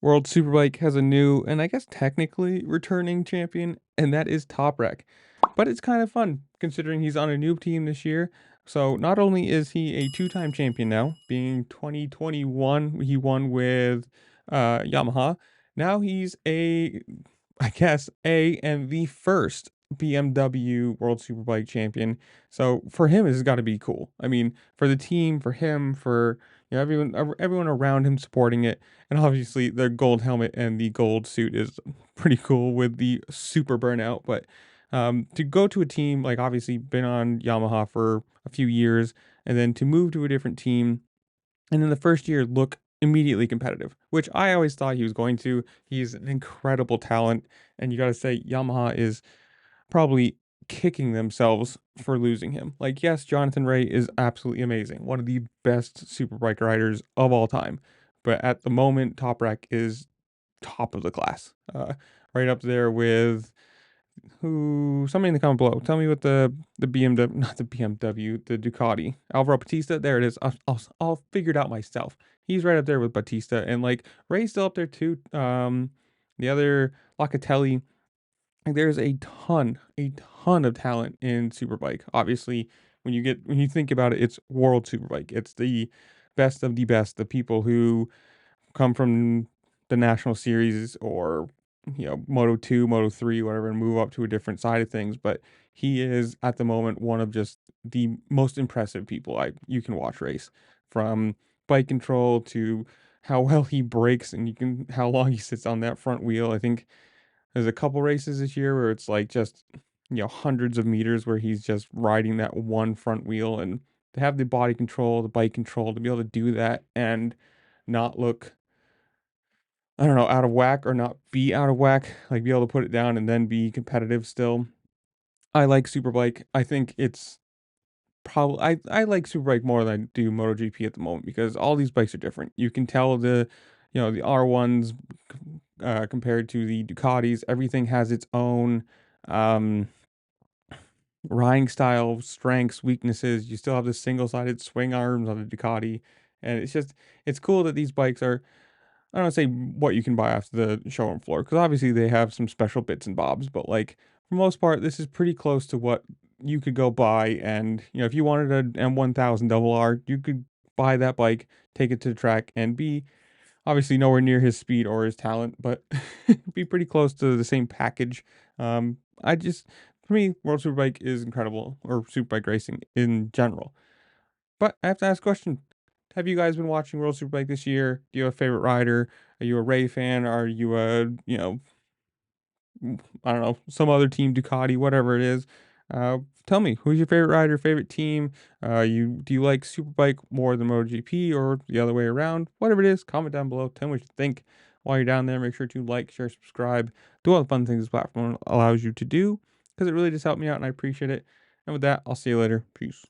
World Superbike has a new and I guess technically returning champion, and that is Toprak. But it's kind of fun considering he's on a new team this year. So not only is he a two-time champion now, being 2021, he won with Yamaha. Now he's I guess, and the first BMW World Superbike champion. So for him, this has got to be cool. I mean, for the team, for him, for everyone around him supporting it, and obviously the gold helmet and the gold suit is pretty cool with the super burnout. But to go to a team like obviously been on Yamaha for a few years, and then to move to a different team and in the first year look immediately competitive, which I always thought he was going to. He's an incredible talent, and you got to say Yamaha is probably kicking themselves for losing him. Like, yes, Jonathan Ray is absolutely amazing, one of the best superbike riders of all time, but at the moment, Toprak is top of the class, right up there with who? Somebody in the comment below. Tell me what the BMW, not the BMW, the Ducati, Alvaro Batista. There it is. I'll figure it out myself. He's right up there with Batista, and like Ray's still up there too. The other Locatelli. Like, there's a ton of talent in Superbike. Obviously, when you think about it, it's World Superbike. It's the best of the best. The people who come from the national series or Moto 2, Moto 3, whatever, and move up to a different side of things. But he is at the moment one of just the most impressive people you can watch race, from bike control to how well he brakes and how long he sits on that front wheel. I think there's a couple races this year where it's like just hundreds of meters where he's just riding that one front wheel, and to have the body control, the bike control, to be able to do that and not look, I don't know, out of whack, or not be out of whack, like be able to put it down and then be competitive still. I like Superbike. I think it's probably I like Superbike more than I do MotoGP at the moment because all these bikes are different. You can tell the R1s compared to the Ducatis, everything has its own um riding style, strengths, weaknesses. You still have the single-sided swing arms on the Ducati, and it's cool that these bikes are, I don't wanna say what you can buy off the showroom floor, because obviously they have some special bits and bobs, but, like, for the most part, this is pretty close to what you could go buy, and, if you wanted an M1000 double R, you could buy that bike, take it to the track, and be obviously nowhere near his speed or his talent, but be pretty close to the same package. I just For me, World Superbike is incredible, or Superbike racing in general. But I have to ask a question. Have you guys been watching World Superbike this year? Do you have a favorite rider? Are you a Ray fan? Are you I don't know, some other team, Ducati, whatever it is? Tell me, who's your favorite rider, favorite team? Do you like Superbike more than MotoGP or the other way around? Whatever it is, comment down below. Tell me what you think. While you're down there, make sure to like, share, subscribe, do all the fun things this platform allows you to do, because it really just helped me out and I appreciate it. And with that, I'll see you later. Peace.